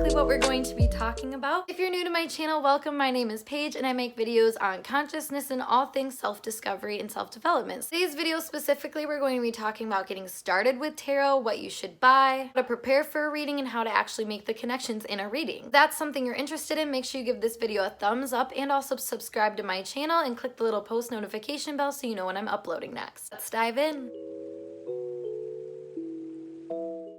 exactly what we're going to be talking about. If you're new to my channel, welcome. My name is Paige and I make videos on consciousness and all things self-discovery and self-development. Today's video specifically, we're going to be talking about getting started with tarot, what you should buy, how to prepare for a reading, and how to actually make the connections in a reading. If that's something you're interested in, make sure you give this video a thumbs up and also subscribe to my channel and click the little post notification bell so you know when I'm uploading next. Let's dive in.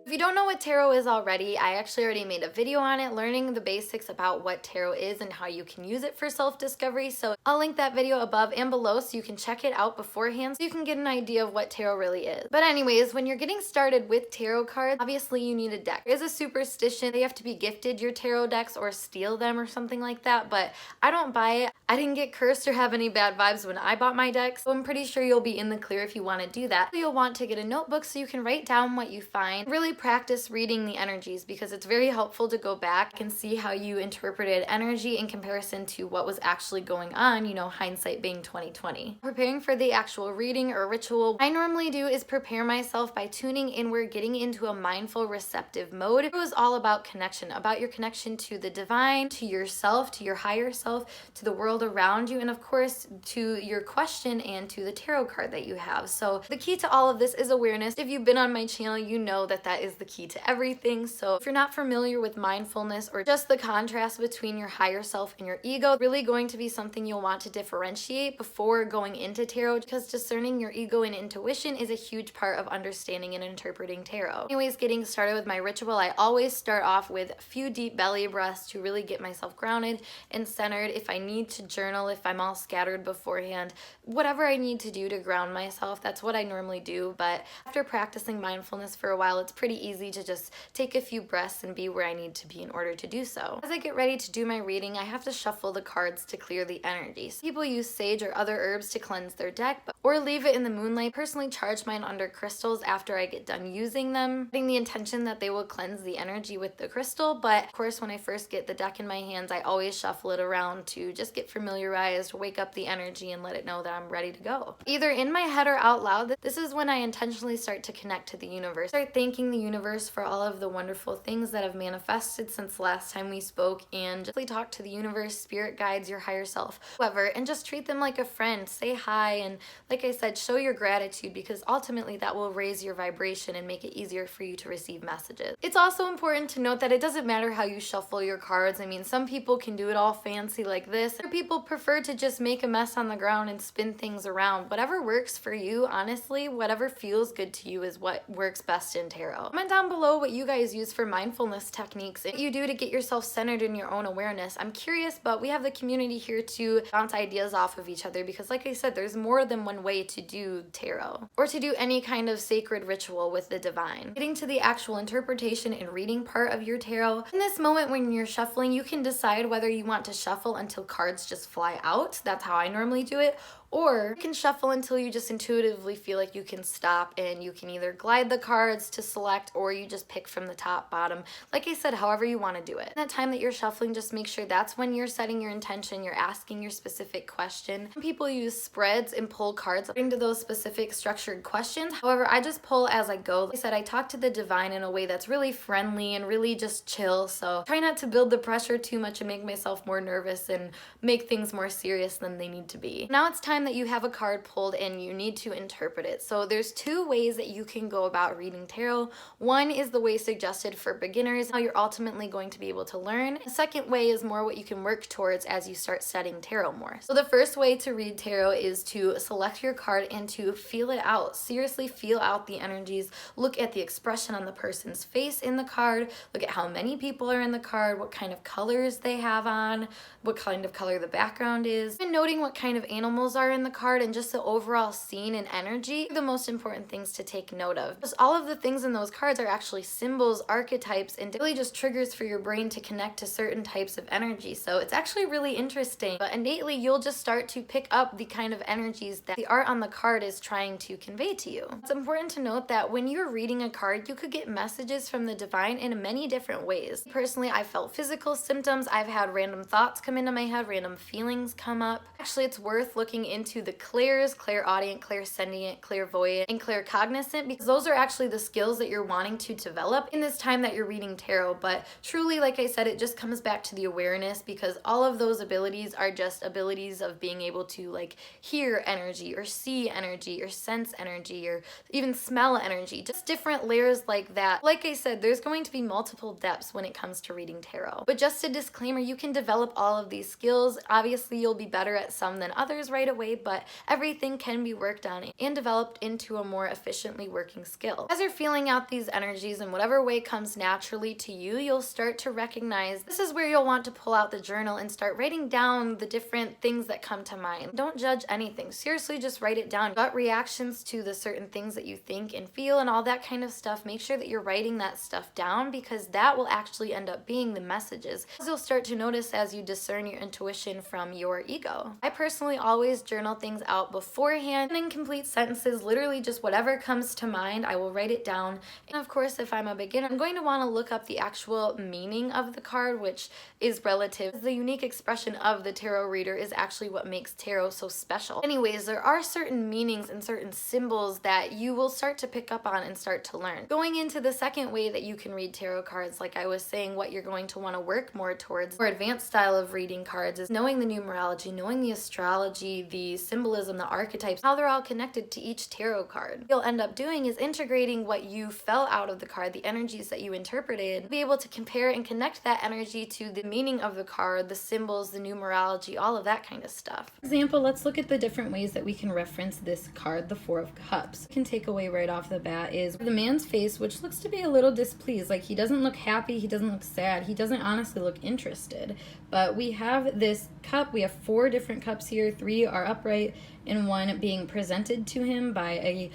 If you don't know what tarot is already, I actually already made a video on it, learning the basics about what tarot is and how you can use it for self-discovery. So I'll link that video above and below so you can check it out beforehand so you can get an idea of what tarot really is. But anyways, when you're getting started with tarot cards, obviously you need a deck. There is a superstition they have to be gifted your tarot decks or steal them or something like that, but I don't buy it. I didn't get cursed or have any bad vibes when I bought my decks, so I'm pretty sure you'll be in the clear if you want to do that. So you'll want to get a notebook so you can write down what you find. Really practice reading the energies because it's very helpful to go back and see how you interpreted energy in comparison to what was actually going on, you know, hindsight being 2020. Preparing for the actual reading or ritual, what I normally do is prepare myself by tuning inward, getting into a mindful, receptive mode. It was all about connection, about your connection to the divine, to yourself, to your higher self, to the world around you, and of course to your question and to the tarot card that you have. So the key to all of this is awareness. If you've been on my channel, you know that that is the key to everything. So if you're not familiar with mindfulness or just the contrast between your higher self and your ego, really going to be something you'll want to differentiate before going into tarot, because discerning your ego and intuition is a huge part of understanding and interpreting tarot. Anyways, getting started with my ritual, I always start off with a few deep belly breaths to really get myself grounded and centered. If I need to journal, if I'm all scattered beforehand, whatever I need to do to ground myself, that's what I normally do. But after practicing mindfulness for a while, it's pretty easy to just take a few breaths and be where I need to be in order to do so. As I get ready to do my reading, I have to shuffle the cards to clear the energy. So people use sage or other herbs to cleanse their deck, or leave it in the moonlight. Personally, charge mine under crystals after I get done using them, putting the intention that they will cleanse the energy with the crystal. But of course, when I first get the deck in my hands, I always shuffle it around to just get familiarized, wake up the energy, and let it know that I'm ready to go. Either in my head or out loud, this is when I intentionally start to connect to the universe. Start thanking the universe for all of the wonderful things that have manifested since the last time we spoke, and just talk to the universe, spirit guides, your higher self, whoever, and just treat them like a friend. Say hi, and like I said, show your gratitude, because ultimately that will raise your vibration and make it easier for you to receive messages. It's also important to note that it doesn't matter how you shuffle your cards. I mean, some people can do it all fancy like this. Other people prefer to just make a mess on the ground and spin things around. Whatever works for you, honestly, whatever feels good to you is what works best in tarot. Comment down below what you guys use for mindfulness techniques and what you do to get yourself centered in your own awareness. I'm curious, but we have the community here to bounce ideas off of each other, because like I said, there's more than one way to do tarot or to do any kind of sacred ritual with the divine. Getting to the actual interpretation and reading part of your tarot, in this moment when you're shuffling, you can decide whether you want to shuffle until cards just fly out. That's how I normally do it. Or you can shuffle until you just intuitively feel like you can stop, and you can either glide the cards to select, or you just pick from the top, bottom. Like I said, however you want to do it. In that time that you're shuffling, just make sure that's when you're setting your intention, you're asking your specific question. Some people use spreads and pull cards according to those specific structured questions. However, I just pull as I go. Like I said, I talk to the divine in a way that's really friendly and really just chill, so try not to build the pressure too much and make myself more nervous and make things more serious than they need to be. Now it's time that you have a card pulled and you need to interpret it. So there's two ways that you can go about reading tarot. One is the way suggested for beginners, how you're ultimately going to be able to learn. The second way is more what you can work towards as you start studying tarot more. So the first way to read tarot is to select your card and to feel it out. Seriously feel out the energies. Look at the expression on the person's face in the card. Look at how many people are in the card, what kind of colors they have on, what kind of color the background is, and noting what kind of animals are in the card, and just the overall scene and energy are the most important things to take note of. Just all of the things in those cards are actually symbols, archetypes, and really just triggers for your brain to connect to certain types of energy. So it's actually really interesting, but innately you'll just start to pick up the kind of energies that the art on the card is trying to convey to you. It's important to note that when you're reading a card, you could get messages from the divine in many different ways. Personally, I felt physical symptoms. I've had random thoughts come into my head, random feelings come up. Actually, it's worth looking into the clairs, clairaudient, clairsentient, clairvoyant, and claircognizant, because those are actually the skills that you're wanting to develop in this time that you're reading tarot. But truly, like I said, it just comes back to the awareness, because all of those abilities are just abilities of being able to like hear energy or see energy or sense energy or even smell energy, just different layers like that. Like I said, there's going to be multiple depths when it comes to reading tarot. But just a disclaimer, you can develop all of these skills. Obviously, you'll be better at some than others right away, but everything can be worked on and developed into a more efficiently working skill. As you're feeling out these energies in whatever way comes naturally to you, you'll start to recognize this is where you'll want to pull out the journal and start writing down the different things that come to mind. Don't judge anything. Seriously, just write it down. Gut reactions to the certain things that you think and feel and all that kind of stuff. Make sure that you're writing that stuff down, because that will actually end up being the messages. As you'll start to notice as you discern your intuition from your ego. I personally always journal things out beforehand, in complete sentences, literally just whatever comes to mind, I will write it down. And of course, if I'm a beginner, I'm going to want to look up the actual meaning of the card, which is relative. The unique expression of the tarot reader is actually what makes tarot so special. Anyways, there are certain meanings and certain symbols that you will start to pick up on and start to learn. Going into the second way that you can read tarot cards, like I was saying, what you're going to want to work more towards, more advanced style of reading cards, is knowing the numerology, knowing the astrology, the symbolism, the archetypes, how they're all connected to each tarot card. What you'll end up doing is integrating what you felt out of the card, the energies that you interpreted, be able to compare and connect that energy to the meaning of the card, the symbols, the numerology, all of that kind of stuff. For example, let's look at the different ways that we can reference this card, the Four of Cups. We can take away right off the bat is the man's face, which looks to be a little displeased. Like, he doesn't look happy, he doesn't look sad, he doesn't honestly look interested. But we have this cup, we have 4 different cups here, 3 are upright and 1 being presented to him by a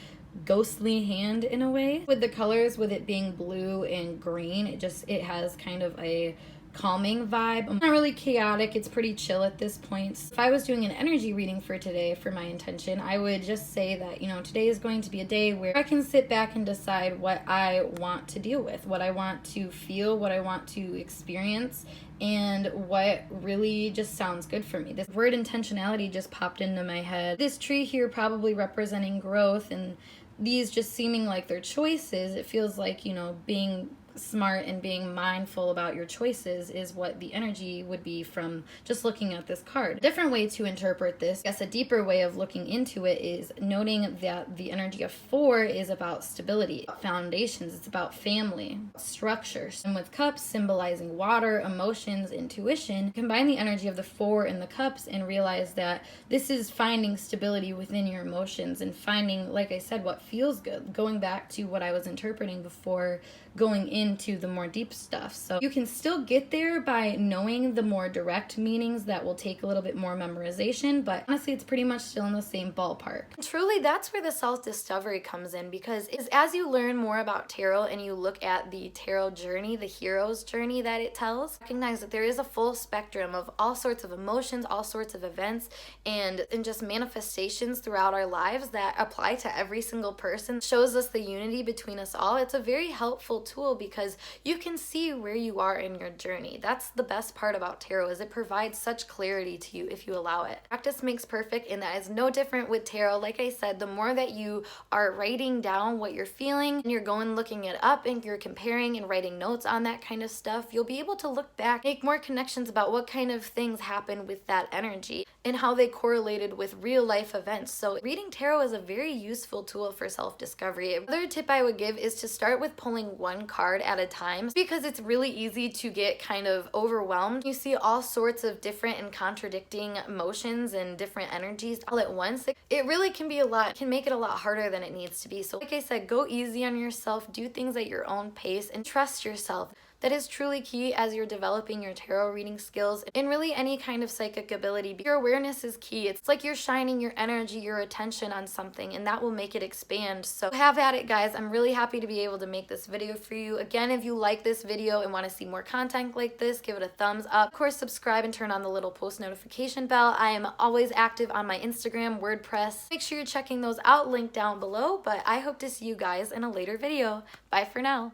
ghostly hand in a way. With the colors, with it being blue and green, it has kind of a calming vibe. Not really chaotic, it's pretty chill at this point. If I was doing an energy reading for today for my intention, I would just say that, you know, today is going to be a day where I can sit back and decide what I want to deal with, what I want to feel, what I want to experience, and what really just sounds good for me. This word intentionality just popped into my head. This tree here probably representing growth, and these just seeming like they're choices. It feels like, you know, being smart and being mindful about your choices is what the energy would be from just looking at this card. A different way to interpret this, I guess a deeper way of looking into it, is noting that the energy of 4 is about stability, foundations, it's about family, structures. And with cups symbolizing water, emotions, intuition, combine the energy of the 4 and the cups and realize that this is finding stability within your emotions and finding, like I said, what feels good. Going back to what I was interpreting before going into the more deep stuff. So you can still get there by knowing the more direct meanings that will take a little bit more memorization, but honestly, it's pretty much still in the same ballpark. Truly, that's where the self-discovery comes in, because as you learn more about tarot and you look at the tarot journey, the hero's journey that it tells, recognize that there is a full spectrum of all sorts of emotions, all sorts of events, and just manifestations throughout our lives that apply to every single person. It shows us the unity between us all. It's a very helpful tool because you can see where you are in your journey. That's the best part about tarot, is it provides such clarity to you if you allow it. Practice makes perfect, and that is no different with tarot. Like I said, the more that you are writing down what you're feeling and you're going looking it up and you're comparing and writing notes on that kind of stuff, you'll be able to look back, make more connections about what kind of things happen with that energy and how they correlated with real life events. So reading tarot is a very useful tool for self-discovery. Another tip I would give is to start with pulling one card at a time, because it's really easy to get kind of overwhelmed. You see all sorts of different and contradicting emotions and different energies all at once. It really can be can make it a lot harder than it needs to be. So like I said, go easy on yourself, do things at your own pace, and trust yourself. That is truly key as you're developing your tarot reading skills and really any kind of psychic ability. Your awareness is key. It's like you're shining your energy, your attention on something, and that will make it expand. So have at it, guys. I'm really happy to be able to make this video for you. Again, if you like this video and want to see more content like this, give it a thumbs up. Of course, subscribe and turn on the little post notification bell. I am always active on my Instagram, WordPress. Make sure you're checking those out, link down below, but I hope to see you guys in a later video. Bye for now.